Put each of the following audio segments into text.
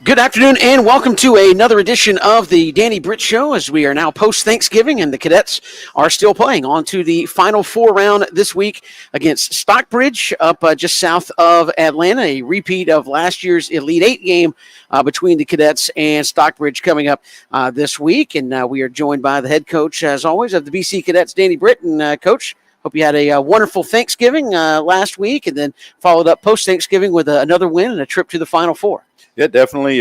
Good afternoon and welcome to another edition of the Danny Britt Show as we are now post-Thanksgiving and the Cadets are still playing on to the Final Four round this week against Stockbridge up just south of Atlanta, a repeat of last year's Elite Eight game between the Cadets and Stockbridge coming up this week. And we are joined by the head coach, as always, of the BC Cadets, Danny Britt. And Coach, hope you had a wonderful Thanksgiving last week and then followed up post-Thanksgiving with another win and a trip to the Final Four. Yeah, definitely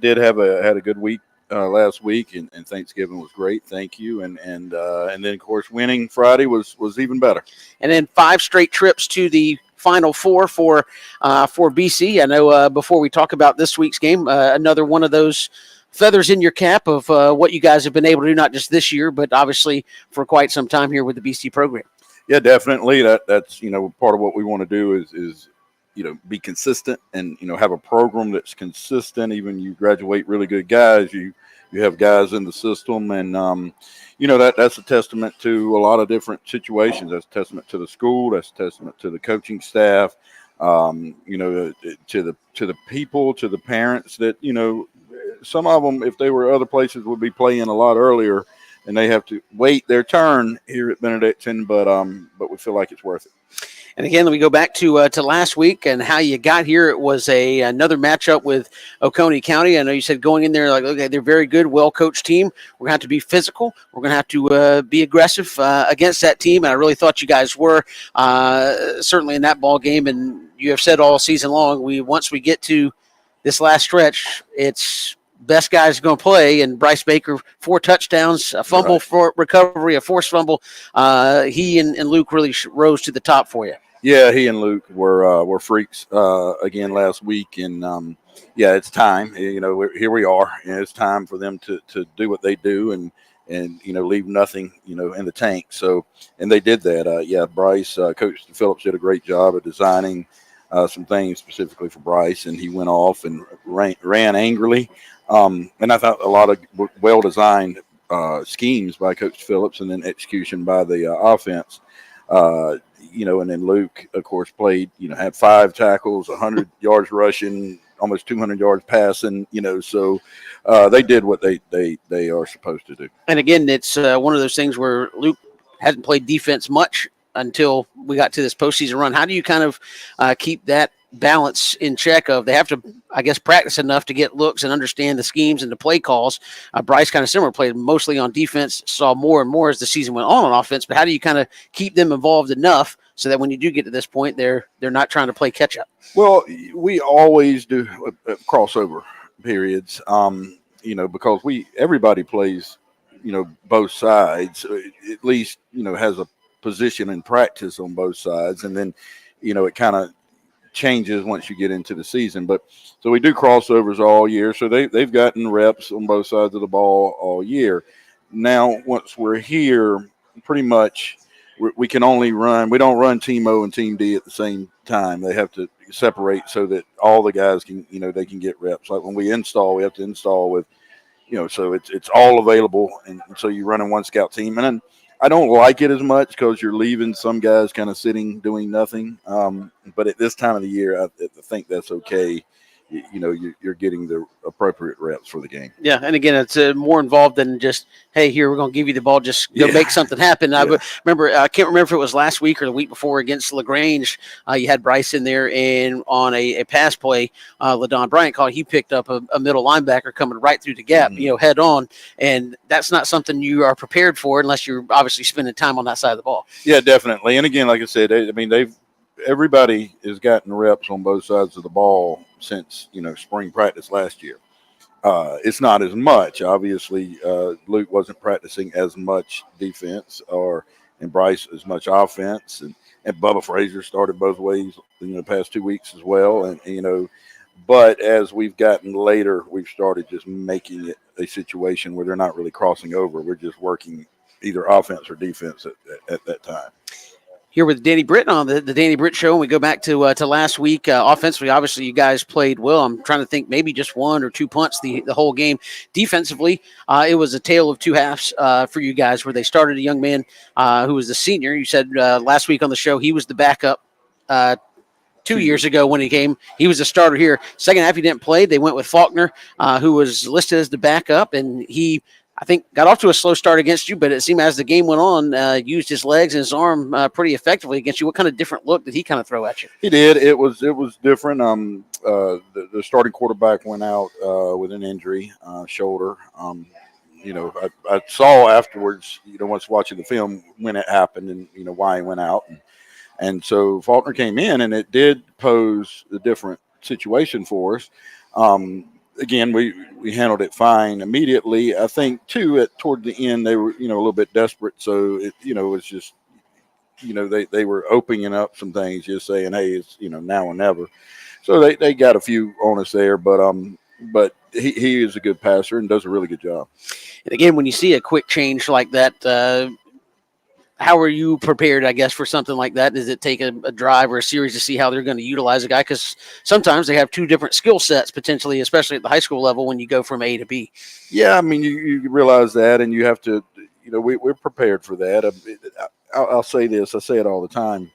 did had a good week last week, and Thanksgiving was great. Thank you, and then of course winning Friday was even better. And then 5 straight trips to the Final Four for BC. I know before we talk about this week's game, another one of those feathers in your cap of what you guys have been able to do, not just this year, but obviously for quite some time here with the BC program. Yeah, definitely. That's part of what we want to do is be consistent and, have a program that's consistent. Even you graduate really good guys, you have guys in the system. And, that's a testament to a lot of different situations. That's a testament to the school. That's a testament to the coaching staff, to the people, to the parents that, some of them, if they were other places, would be playing a lot earlier and they have to wait their turn here at Benedictine. But we feel like it's worth it. And again, let me go back to last week and how you got here. It was another matchup with Oconee County. I know you said going in there, like, okay, they're a very good, well-coached team. We're going to have to be physical. We're going to have to be aggressive against that team. And I really thought you guys were certainly in that ball game. And you have said all season long, once we get to this last stretch, it's best guys going to play, and Bryce Baker, 4 touchdowns, a fumble for recovery, a forced fumble. He and Luke really rose to the top for you. Yeah, he and Luke were freaks again last week, and it's time. Here we are, and it's time for them to do what they do and leave nothing in the tank. So, and they did that. Bryce, Coach Phillips did a great job of designing some things specifically for Bryce, and he went off and ran angrily. And I thought a lot of well-designed schemes by Coach Phillips and then execution by the offense. And then Luke, of course, played, had 5 tackles, 100 yards rushing, almost 200 yards passing, so they did what they are supposed to do. And again, it's one of those things where Luke hasn't played defense much until we got to this postseason run. How do you kind of keep that balance in check of they have to, I guess, practice enough to get looks and understand the schemes and the play calls? Bryce kind of similar, played mostly on defense, saw more and more as the season went on offense, but how do you kind of keep them involved enough so that when you do get to this point, they're not trying to play catch up? Well, we always do crossover periods, because everybody plays, both sides, at least, has a position in practice on both sides. And then, it kind of changes once you get into the season. But so we do crossovers all year. So they've gotten reps on both sides of the ball all year. Now, once we're here, pretty much we can only run. We don't run Team O and Team D at the same time. They have to separate so that all the guys can, they can get reps. Like when we install, we have to install with, so it's all available. And so you run in one scout team. And then I don't like it as much because you're leaving some guys kind of sitting doing nothing. But at this time of the year, I think that's okay. You're getting the appropriate reps for the game. Yeah, and again, it's more involved than just, hey, here, we're going to give you the ball, just go make something happen. I remember, I can't remember if it was last week or the week before against LaGrange. You had Bryce in there, and on a pass play, LaDon Bryant called, he picked up a middle linebacker coming right through the gap, head on, and that's not something you are prepared for unless you're obviously spending time on that side of the ball. Yeah, definitely. And again, like I said, everybody has gotten reps on both sides of the ball since, spring practice last year. It's not as much. Obviously, Luke wasn't practicing as much defense and Bryce as much offense. And Bubba Frazier started both ways in the past 2 weeks as well. And, but as we've gotten later, we've started just making it a situation where they're not really crossing over. We're just working either offense or defense at that time. Here with Danny Britt on the Danny Britt Show, and we go back to last week. Offensively, obviously, you guys played well. I'm trying to think maybe just 1 or 2 punts the whole game. Defensively, it was a tale of 2 halves for you guys, where they started a young man who was the senior. You said last week on the show he was the backup 2 years ago when he came. He was a starter here. Second half, he didn't play. They went with Faulkner, who was listed as the backup, and he, I think, got off to a slow start against you, but it seemed as the game went on, used his legs and his arm pretty effectively against you. What kind of different look did he kind of throw at you? He did. It was different. The starting quarterback went out with an injury, shoulder. I saw afterwards, once watching the film when it happened and, why he went out. And so Faulkner came in, and it did pose a different situation for us. Again, we handled it fine immediately. I think, too, toward the end, they were, a little bit desperate. So, it was just, they were opening up some things, just saying, hey, it's, now or never. So they got a few on us there, but he is a good passer and does a really good job. And again, when you see a quick change like that, how are you prepared, I guess, for something like that? Does it take a drive or a series to see how they're going to utilize a guy? Because sometimes they have two different skill sets potentially, especially at the high school level when you go from A to B. Yeah, I mean, you realize that, and you have to, we're prepared for that. I'll say this. I say it all the time,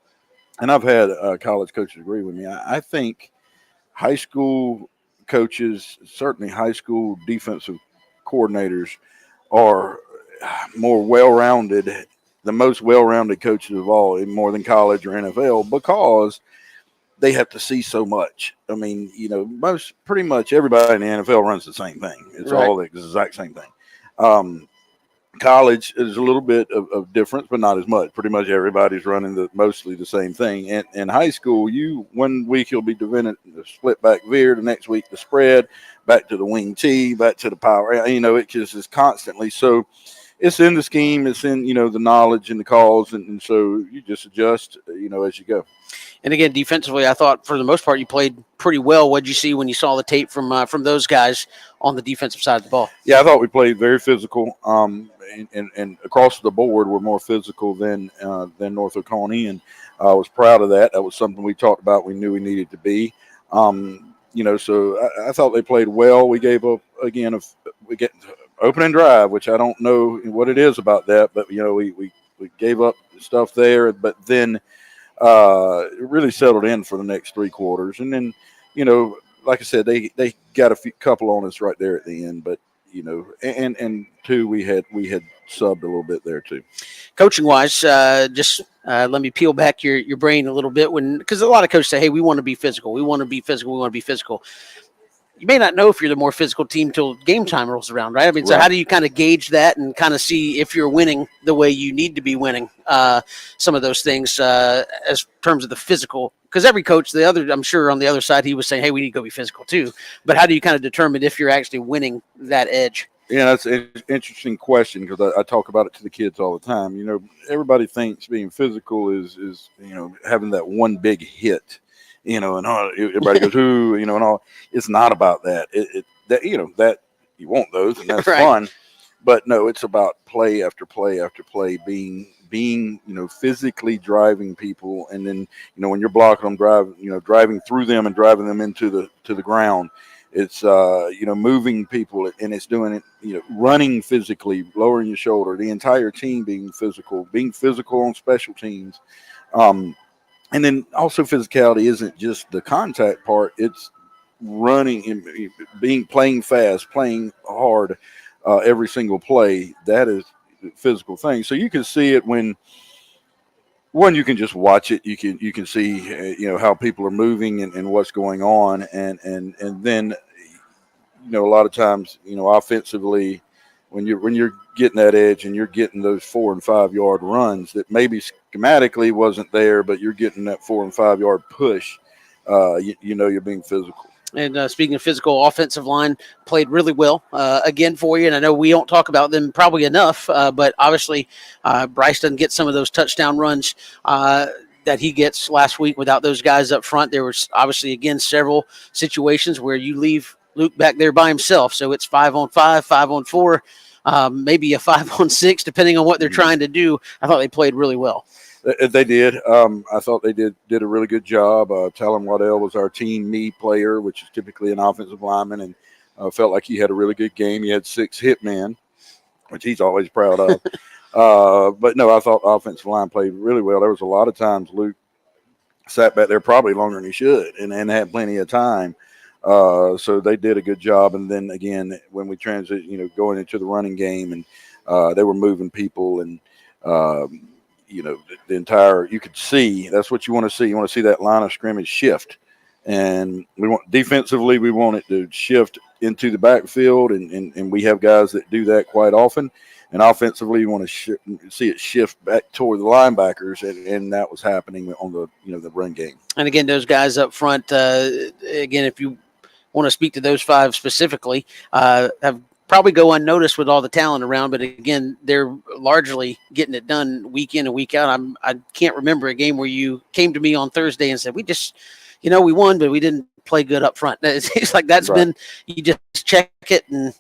and I've had college coaches agree with me. I think high school coaches, certainly high school defensive coordinators, are more well-rounded, the most well-rounded coaches of all, more than college or NFL, because they have to see so much. I mean, pretty much everybody in the NFL runs the same thing. It's right. all the exact same thing. College is a little bit of difference, but not as much. Pretty much everybody's running mostly the same thing. And in high school, 1 week you'll be doing the split back veer, the next week the spread, back to the wing T, back to the power. It just is constantly. So it's in the scheme, it's in, the knowledge and the calls. And so you just adjust, as you go. And again, defensively, I thought for the most part you played pretty well. What did you see when you saw the tape from those guys on the defensive side of the ball? Yeah, I thought we played very physical, and across the board we're more physical than North Oconee, and I was proud of that. That was something we talked about. We knew we needed to be. So I thought they played well. We gave up again. We get opening drive, which I don't know what it is about that, but we gave up stuff there, but then. It really settled in for the next 3 quarters, and then like I said, they got a couple on us right there at the end, but and 2 we had subbed a little bit there too. Coaching wise, just let me peel back your brain a little bit, because a lot of coaches say, hey, we want to be physical, we want to be physical. You may not know if you're the more physical team till game time rolls around, right? I mean, so how do you kind of gauge that and kind of see if you're winning the way you need to be winning some of those things as terms of the physical? Because every coach, I'm sure on the other side, he was saying, hey, we need to go be physical too. But how do you kind of determine if you're actually winning that edge? Yeah, that's an interesting question, because I talk about it to the kids all the time. Everybody thinks being physical is having that one big hit. And everybody goes, ooh, and all. It's not about that. That you want those, and that's right. fun. But no, it's about play after play after play, being physically driving people, and then when you're blocking them, driving through them and driving them into the ground. It's moving people, and it's doing it, running physically, lowering your shoulder. The entire team being physical on special teams. And then also physicality isn't just the contact part. It's running and playing fast, playing hard every single play. That is a physical thing. So you can see it when you can just watch it. You can see how people are moving and what's going on, and then a lot of times offensively, when you're getting that edge and you're getting those 4 and 5 yard runs that maybe schematically wasn't there, but you're getting that 4 and 5 yard push, you're being physical. And speaking of physical, offensive line played really well again for you. And I know we don't talk about them probably enough, but obviously Bryce doesn't get some of those touchdown runs that he gets last week without those guys up front. There was obviously, again, several situations where you leave Luke back there by himself. So it's 5-on-5, 5-on-4, maybe a 5-on-6, depending on what they're trying to do. I thought they played really well. They did. I thought they did a really good job. Talon Waddell was our team me player, which is typically an offensive lineman, and felt like he had a really good game. He had 6 hit men, which he's always proud of. But no, I thought offensive line played really well. There was a lot of times Luke sat back there probably longer than he should, and had plenty of time. So they did a good job. And then again, when we transit, going into the running game, and they were moving people, and the entire, you could see, that's what you want to see. You want to see that line of scrimmage shift. And we want defensively, we want it to shift into the backfield, and we have guys that do that quite often. And offensively, you want to see it shift back toward the linebackers, and that was happening on the run game. And again, those guys up front, again, if you want to speak to those five specifically, have probably go unnoticed with all the talent around, but again, they're largely getting it done week in and week out. I can't remember a game where you came to me on Thursday and said, we just, we won, but we didn't play good up front. It's like that's right. Been, you just check it, and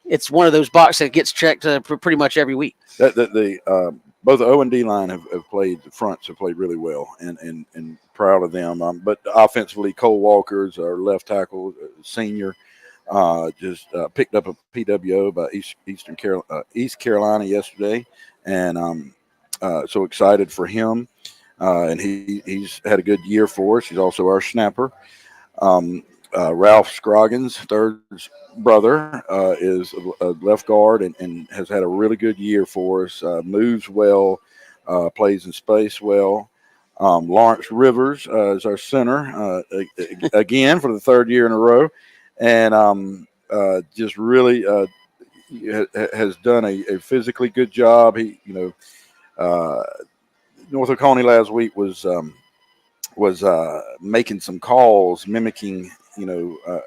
it's one of those boxes that gets checked pretty much every week. Both the O and D line have played, the fronts have played really well, and proud of them. But offensively, Cole Walker's our left tackle, senior, just picked up a PWO by East Carolina yesterday, and so excited for him. And he's had a good year for us. He's also our snapper. Ralph Scroggins, third brother, is a left guard and has had a really good year for us. Moves well, plays in space well. Lawrence Rivers is our center, again for the third year in a row, and just really has done a physically good job. He, North Oconee last week was making some calls, mimicking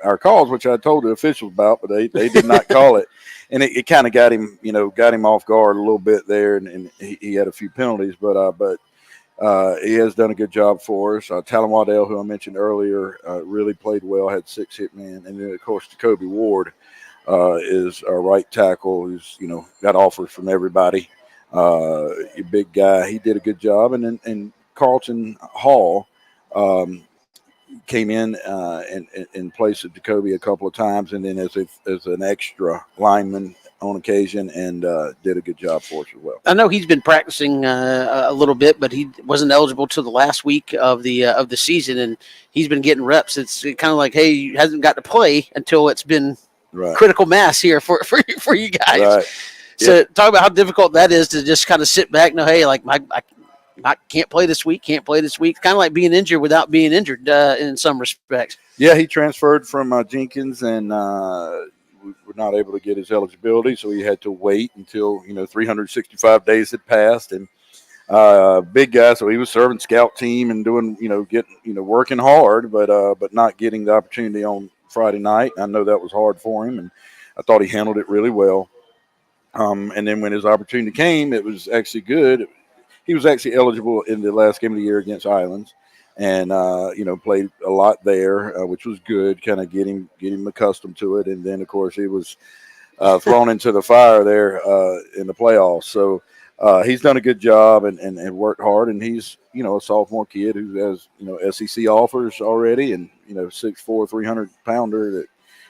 our calls, which I told the officials about, but they did not call it, and it kind of got him off guard a little bit there, and he had a few penalties, but he has done a good job for us. Talon Waddell, who I mentioned earlier, really played well, had 6 hit men, and then of course Jacoby Ward is our right tackle, who's got offers from everybody. A big guy, he did a good job, and Carlton Hall came in in place of Jacoby a couple of times, and then as an extra lineman on occasion, and did a good job for us as well. I know he's been practicing a little bit, but he wasn't eligible till the last week of the season, and he's been getting reps. It's kind of like, hey, he hasn't got to play until it's been critical mass here for you guys. Right. So talk about how difficult that is to just kind of sit back and know, hey, like I can't play this week, Kind of like being injured without being injured in some respects. Yeah, he transferred from Jenkins, and we were not able to get his eligibility, so he had to wait until 365 days had passed. And big guy, so he was serving scout team and doing working hard, but not getting the opportunity on Friday night. I know that was hard for him, and I thought he handled it really well. And then when his opportunity came, it was actually good. He was actually eligible in the last game of the year against Islands, and played a lot there, which was good. Kind of get him accustomed to it, and then of course he was thrown into the fire there in the playoffs. So he's done a good job and worked hard, and he's a sophomore kid who has SEC offers already, and 6'4", 300-pounder that.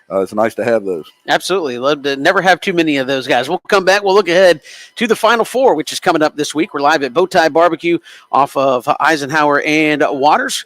It's nice to have those. Absolutely. Love to never have too many of those guys. We'll come back. We'll look ahead to the Final Four, which is coming up this week. We're live at Bowtie Barbecue off of Eisenhower and Waters.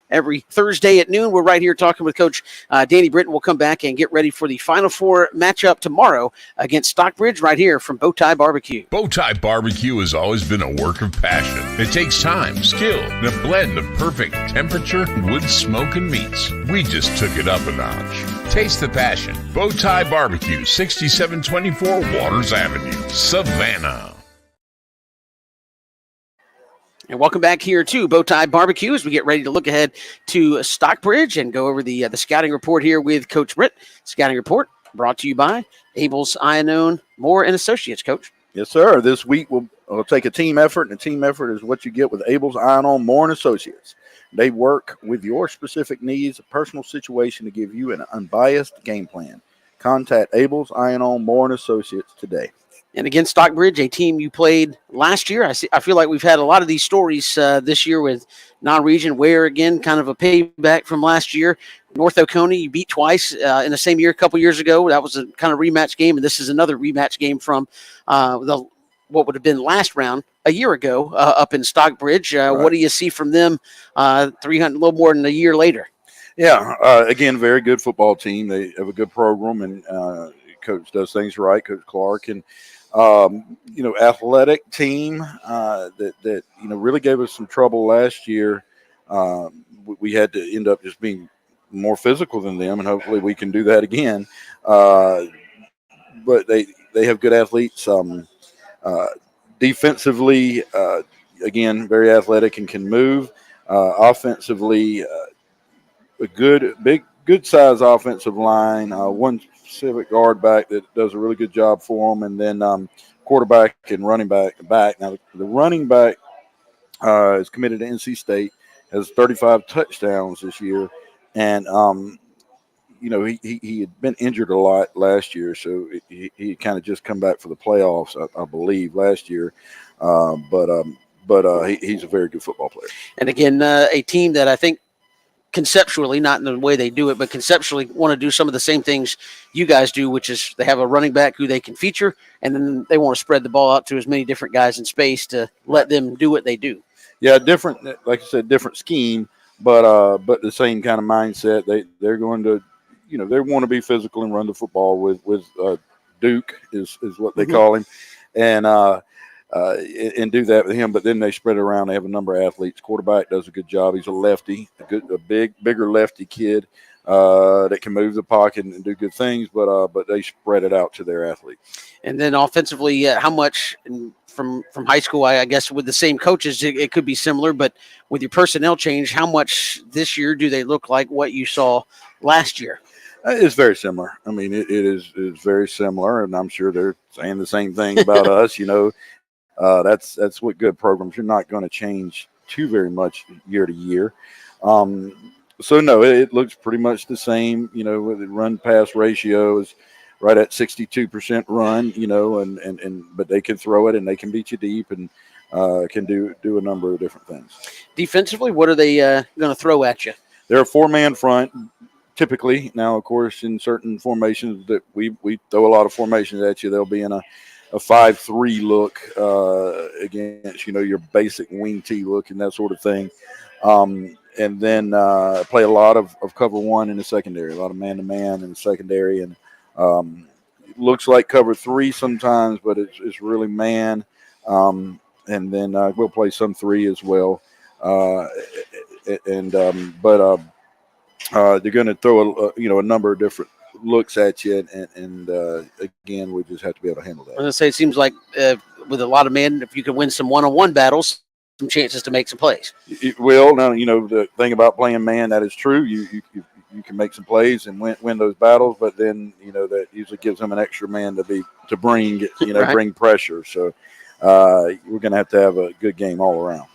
Every Thursday at noon, we're right here talking with Coach Danny Britt. We'll come back and get ready for the Final Four matchup tomorrow against Stockbridge right here from Bowtie Barbecue. Bowtie Barbecue has always been a work of passion. It takes time, skill, and a blend of perfect temperature, wood, smoke, and meats. We just took it up a notch. Taste the passion. Bowtie Barbecue, 6724 Waters Avenue, Savannah. And welcome back here to Bowtie Barbecue as we get ready to look ahead to Stockbridge and go over the scouting report here with Coach Britt. Scouting report brought to you by Abel's Iannone Moore and Associates, Coach. Yes, sir. This week we'll take a team effort, and a team effort is what you get with Abel's Iannone Moore and Associates. They work with your specific needs, a personal situation to give you an unbiased game plan. Contact Abel's Iannone Moore and Associates today. And against Stockbridge, a team you played last year. I feel like we've had a lot of these stories this year with non-region, where, again, kind of a payback from last year. North Oconee, you beat twice in the same year a couple years ago. That was a kind of rematch game, and this is another rematch game from the what would have been last round a year ago up in Stockbridge. Right. What do you see from them 300, a little more than a year later? Yeah, again, very good football team. They have a good program, and coach does things right, Coach Clark, and athletic team that really gave us some trouble last year. We had to end up just being more physical than them, and hopefully we can do that again. But they have good athletes. Defensively, again, very athletic and can move. Offensively, a good size offensive line. One civic guard back that does a really good job for them, and then quarterback and running back. Now the running back is committed to NC State, has 35 touchdowns this year, and he had been injured a lot last year, so he kind of just come back for the playoffs, I believe, last year. But he's a very good football player. And again, a team that I think conceptually, not in the way they do it, but conceptually want to do some of the same things you guys do, which is they have a running back who they can feature, and then they want to spread the ball out to as many different guys in space to let them do what they do. Yeah, different, like I said, different scheme, but the same kind of mindset. They're going to, they want to be physical and run the football with Duke is what they call him, and do that with him. But then they spread it around. They have a number of athletes. Quarterback does a good job. He's a lefty, a bigger lefty kid that can move the pocket and do good things. But they spread it out to their athletes. And then offensively, how much from high school? I guess with the same coaches, it could be similar. But with your personnel change, how much this year do they look like what you saw last year? It's very similar. I mean, it is very similar, and I'm sure they're saying the same thing about us. That's what good programs. You're not going to change too very much year to year. So no, it looks pretty much the same. With the run pass ratio is right at 62% run. But they can throw it and they can beat you deep and can do a number of different things. Defensively, what are they going to throw at you? They're a 4-man front. Typically, now of course, in certain formations that we throw a lot of formations at you, they'll be in a 5-3 look against your basic wing T look and that sort of thing, and then play a lot of cover one in the secondary, a lot of man-to-man in the secondary, and looks like cover 3 sometimes, but it's really man, and then we'll play some 3 as well, they're going to throw a number of different looks at you, and again, we just have to be able to handle that. I was going to say, it seems like with a lot of men, if you can win some one-on-one battles, some chances to make some plays. It will. Now, the thing about playing man, that is true. You can make some plays and win those battles, but then that usually gives them an extra man to bring Right. Bring pressure. So we're going to have a good game all around.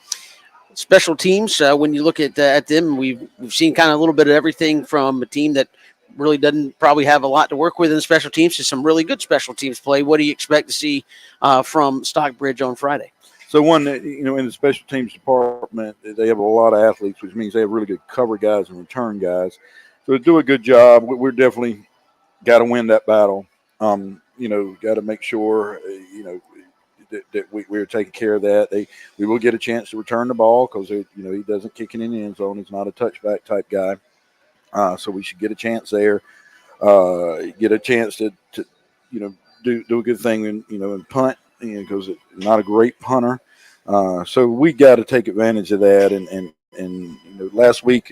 Special teams, when you look at them, we've seen kind of a little bit of everything from a team that really doesn't probably have a lot to work with in special teams to some really good special teams play. What do you expect to see from Stockbridge on Friday? So in the special teams department, they have a lot of athletes, which means they have really good cover guys and return guys. So to do a good job, we're definitely got to win that battle. Got to make sure, that we're taking care of that. We will get a chance to return the ball because he doesn't kick it in the end zone. He's not a touchback type guy, so we should get a chance there. Get a chance to do a good thing and punt because it's not a great punter. So we got to take advantage of that. And last week,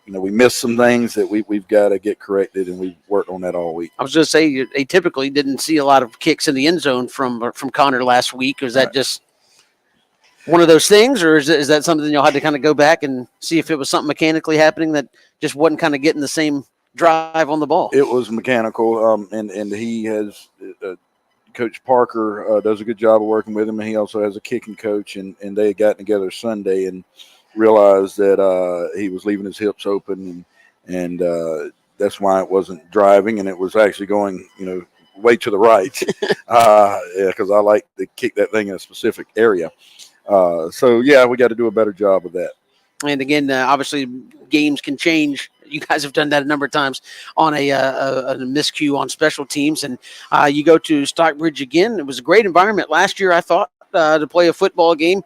we missed some things that we've got to get corrected, and we've worked on that all week. I was going to say, they typically didn't see a lot of kicks in the end zone from Connor last week. Was that just one of those things, or is that something you'll have to kind of go back and see if it was something mechanically happening that just wasn't kind of getting the same drive on the ball? It was mechanical, and he has Coach Parker does a good job of working with him, and he also has a kicking coach, and they had gotten together Sunday and realized that he was leaving his hips open, and that's why it wasn't driving, and it was actually going, way to the right, because I like to kick that thing in a specific area. So we got to do a better job of that. And again, obviously, games can change You guys have done that a number of times on a miscue on special teams, and you go to Stockbridge again. It was a great environment last year, I thought, to play a football game.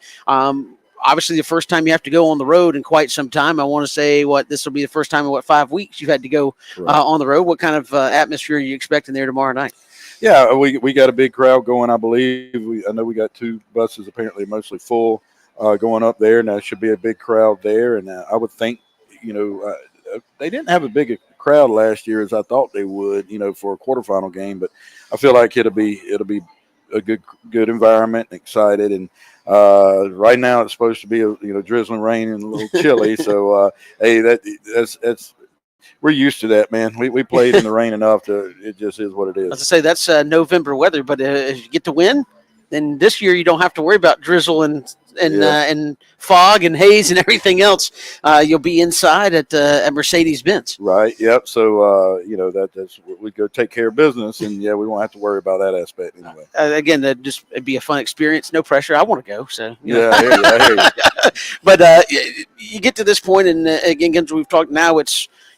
Obviously, the first time you have to go on the road in quite some time. I want to say this will be the first time in 5 weeks you've had to go on the road. What kind of atmosphere are you expecting there tomorrow night? Yeah, we got a big crowd going, I believe. I know we got 2 buses apparently mostly full going up there, and there should be a big crowd there. And I would think, they didn't have a big crowd last year as I thought they would, for a quarterfinal game. But I feel like it'll be a good environment, and excited. And right now it's supposed to be drizzling rain and a little chilly. So hey, that's we're used to that, man. We played in the rain enough it just is what it is. As I say, that's November weather, but if you get to win, then this year you don't have to worry about drizzle and fog and haze and everything else. You'll be inside at Mercedes-Benz. Right. Yep. So that's we go take care of business, and we won't have to worry about that aspect anyway. Again, it'd be a fun experience. No pressure. I want to go. So I hear you. But you get to this point, and again, as we've talked now,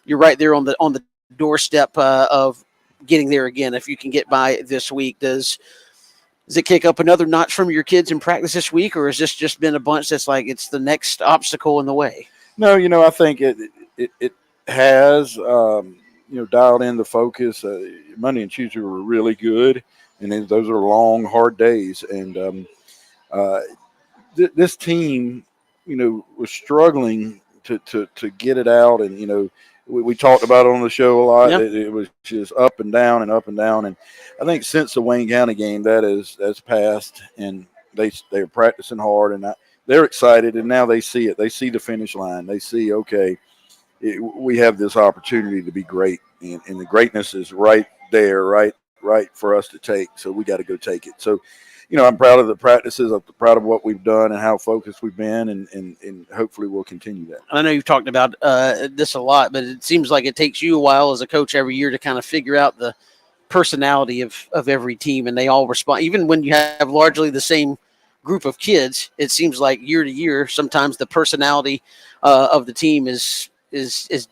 you're right there on the doorstep of getting there again. If you can get by this week, does it kick up another notch from your kids in practice this week, or has this just been a bunch that's like it's the next obstacle in the way? No, I think it has dialed in the focus. Monday and Tuesday were really good, and then those are long, hard days. And this team, was struggling to get it out, and we talked about it on the show a lot. Yep. It was just up and down and up and down. And I think since the Wayne County game, that's passed, and they're practicing hard, and they're excited. And now they see it. They see the finish line. They see, we have this opportunity to be great, and the greatness is right there, right for us to take. So we got to go take it. So, I'm proud of the practices. I'm proud of what we've done and how focused we've been, and hopefully we'll continue that. I know you've talked about this a lot, but it seems like it takes you a while as a coach every year to kind of figure out the personality of every team, and they all respond. Even when you have largely the same group of kids, it seems like year to year, sometimes the personality of the team is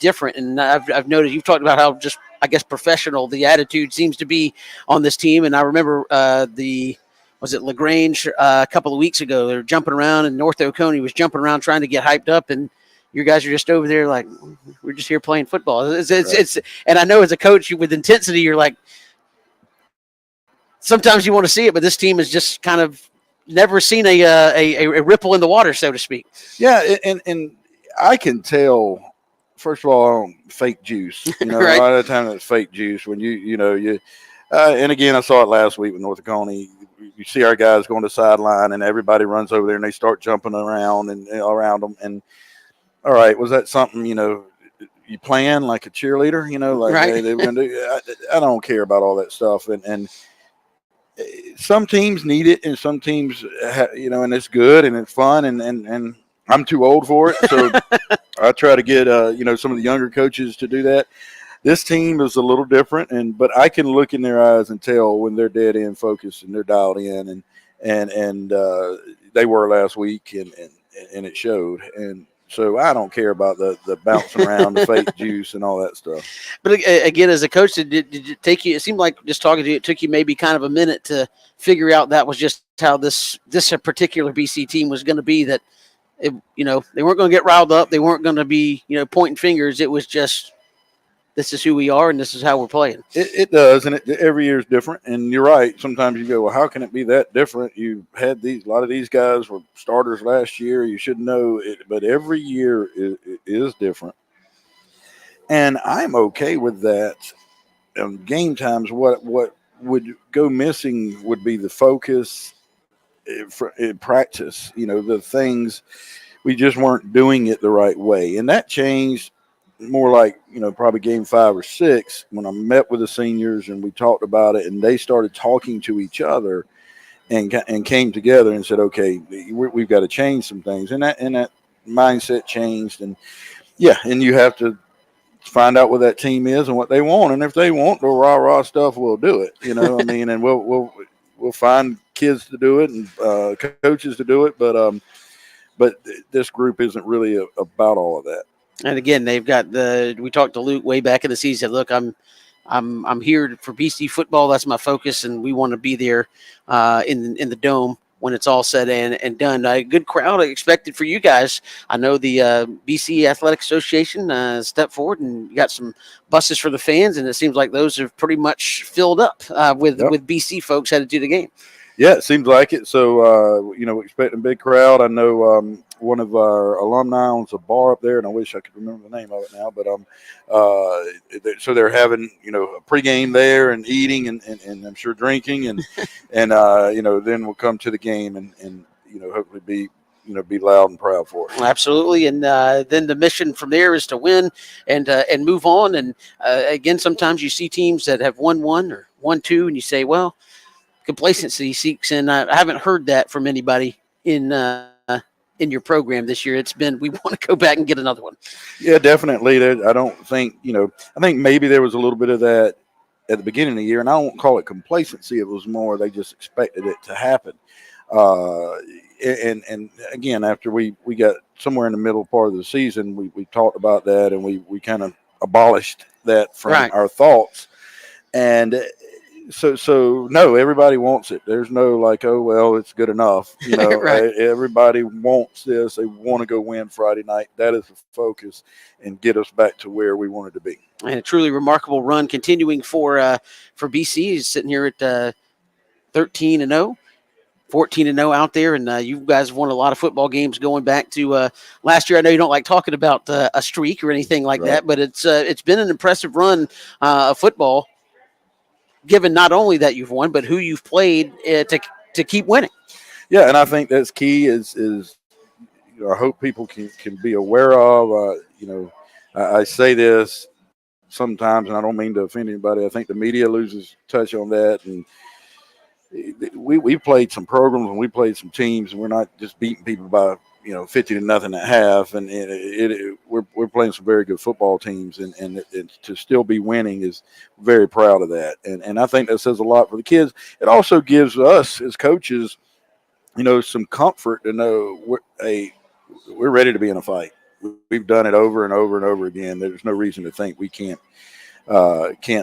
different. And I've noticed you've talked about how just, I guess, professional the attitude seems to be on this team. And I remember was it LaGrange a couple of weeks ago? They were jumping around, and North Oconee was jumping around trying to get hyped up, and you guys are just over there like, we're just here playing football. It's and I know as a coach with intensity, you're like, sometimes you want to see it, but this team has just kind of never seen a ripple in the water, so to speak. Yeah, and I can tell. First of all, fake juice. Right. A lot of the time it's fake juice when you. And again, I saw it last week with North Oconee. You see our guys going to the sideline, and everybody runs over there, and they start jumping around and around them. And all right, was that something you plan like a cheerleader? Like right. Hey, they were going to do. I don't care about all that stuff. And some teams need it, and some teams, and it's good and it's fun, and I'm too old for it, so I try to get some of the younger coaches to do that. This team is a little different, but I can look in their eyes and tell when they're dead end focused and they're dialed in, and they were last week, and it showed. And so I don't care about the bouncing around, the fake juice, and all that stuff. But again, as a coach, did it take you? It seemed like just talking to you, it took you maybe kind of a minute to figure out that was just how this particular BC team was going to be. That they weren't going to get riled up. They weren't going to be pointing fingers. It was just, this is who we are, and this is how we're playing. It does, and every year is different. And you're right. Sometimes you go, well, how can it be that different? You had a lot of these guys were starters last year. You should know it, but every year is different. And I'm okay with that. Game times, what would go missing would be the focus in practice. The things we just weren't doing it the right way, and that changed. More like, probably game 5 or 6 when I met with the seniors and we talked about it, and they started talking to each other and came together and said, okay, we've got to change some things. And that mindset changed. And and you have to find out what that team is and what they want. And if they want the rah-rah stuff, we'll do it, and we'll find kids to do it and coaches to do it. But this group isn't really about all of that. And again, they've got we talked to Luke way back in the season. Look, I'm here for BC football. That's my focus, and we want to be there in the dome when it's all said and done. A good crowd expected for you guys. I know the BC Athletic Association stepped forward and got some buses for the fans, and it seems like those are pretty much filled up with BC folks headed to the game. Yeah, it seems like it. So, expecting a big crowd. I know one of our alumni owns a bar up there, and I wish I could remember the name of it now. But so they're having, a pregame there and eating and I'm sure drinking. And, then we'll come to the game and hopefully be loud and proud for it. Absolutely, and then the mission from there is to win and move on. And again, sometimes you see teams that have won one or won two, and you say, well, complacency seeks in. I haven't heard that from anybody in your program this year. It's been, we want to go back and get another one. Yeah, definitely. I don't think, I think maybe there was a little bit of that at the beginning of the year, and I won't call it complacency. It was more they just expected it to happen. And again, after we got somewhere in the middle part of the season, we talked about that, and we kind of abolished that from our thoughts. And so no, everybody wants it. There's no like, oh, well, it's good enough. Right. Everybody wants this. They want to go win Friday night. That is the focus and get us back to where we wanted to be. And a truly remarkable run continuing for BC. He's sitting here at 13-0. 14-0 out there, and you guys won a lot of football games going back to last year. I know you don't like talking about a streak or anything like that, but it's been an impressive run of football, given not only that you've won, but who you've played to keep winning. Yeah, and I think that's key. Is I hope people can be aware of. I say this sometimes, and I don't mean to offend anybody. I think the media loses touch on that, and we played some programs and we played some teams, and we're not just beating people by 50-0 at half, and we're playing some very good football teams, and to still be winning is very proud of that, and I think that says a lot for the kids. It also gives us as coaches, some comfort to know we're ready to be in a fight. We've done it over and over and over again. There's no reason to think we can't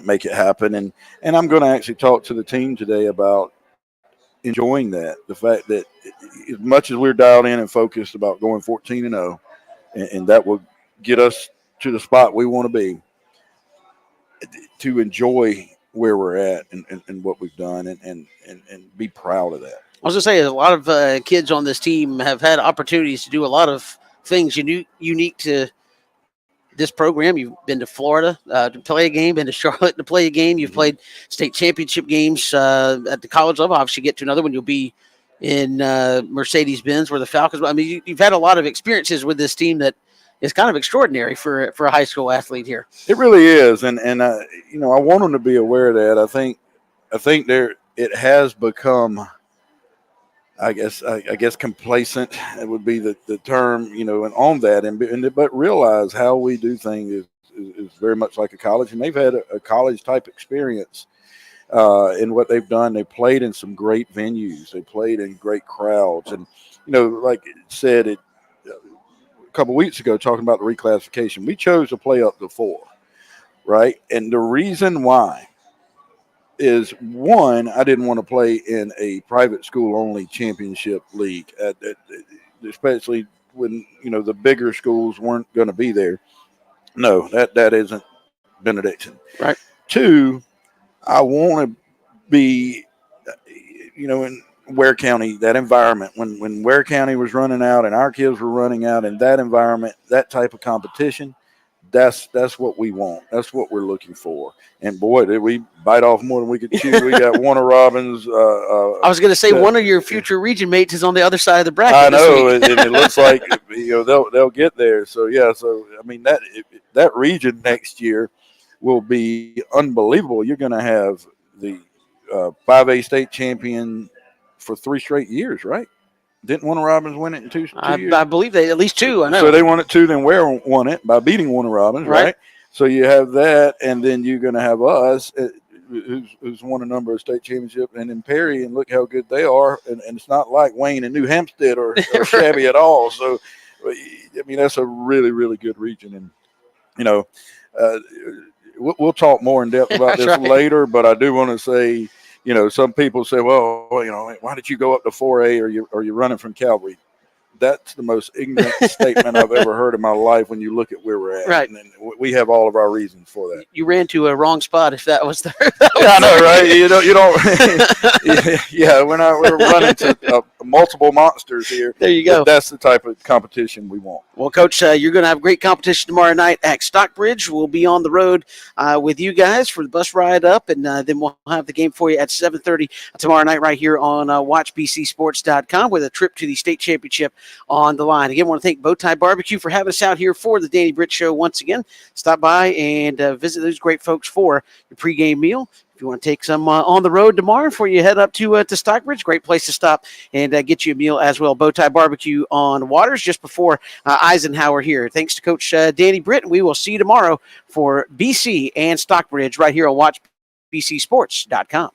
make it happen, and I'm going to actually talk to the team today about enjoying that, the fact that as much as we're dialed in and focused about going 14-0, and that will get us to the spot we want to be, to enjoy where we're at and what we've done and be proud of that. I was going to say, a lot of kids on this team have had opportunities to do a lot of things unique to this program. You've been to Florida to play a game, been to Charlotte to play a game. You've played state championship games at the college level. Obviously, get to another one. You'll be in Mercedes-Benz where the Falcons. I mean, you've had a lot of experiences with this team that is kind of extraordinary for a high school athlete here. It really is, and I want them to be aware of that. I think it has become, I guess complacent, it would be the term, and on that, but realize how we do things is very much like a college, and they've had a college type experience in what they've done. They played in some great venues, they played in great crowds, and like it said a couple weeks ago, talking about the reclassification, we chose to play up to 4, right? And the reason why is, one, I didn't want to play in a private school only championship league, especially when the bigger schools weren't going to be there. No, that isn't benediction. Right. 2, I want to be, in Ware County, that environment when Ware County was running out and our kids were running out in that environment, that type of competition. That's what we want. That's what we're looking for. And boy, did we bite off more than we could chew. We got Warner Robbins. I was going to say one of your future region mates is on the other side of the bracket. I know, and it looks like they'll get there. So yeah, I mean that region next year will be unbelievable. You're going to have the 5A state champion for 3 straight years, right? Didn't Warner Robbins win it in 2 years? I believe they at least 2. I know. So they won it 2, then Ware won it by beating Warner Robbins, right? So you have that, and then you're going to have us, who's won a number of state championships, and then Perry, and look how good they are. And it's not like Wayne and New Hampstead or shabby at all. So I mean, that's a really, really good region. And, you know, uh, we'll talk more in depth about That's this right. later, but I do want to say, you know, some people say, well, you know, why did you go up to 4A, or you're running from Calvary? That's the most ignorant statement I've ever heard in my life when you look at where we're at. Right. And we have all of our reasons for that. You ran to a wrong spot if that was the. Yeah, I know, right? You don't. Yeah, we're running to multiple monsters here. There you go. But that's the type of competition we want. Well, Coach, you're going to have great competition tomorrow night at Stockbridge. We'll be on the road with you guys for the bus ride up, and then we'll have the game for you at 7:30 tomorrow night right here on WatchBCSports.com with a trip to the state championship on the line. Again, I want to thank Bowtie Barbecue for having us out here for the Danny Britt Show once again. Stop by and visit those great folks for your pregame meal. If you want to take some on the road tomorrow before you head up to Stockbridge, great place to stop and get you a meal as well. Bowtie Barbecue on Waters just before Eisenhower here. Thanks to Coach Danny Britt, and we will see you tomorrow for BC and Stockbridge right here on WatchBCSports.com.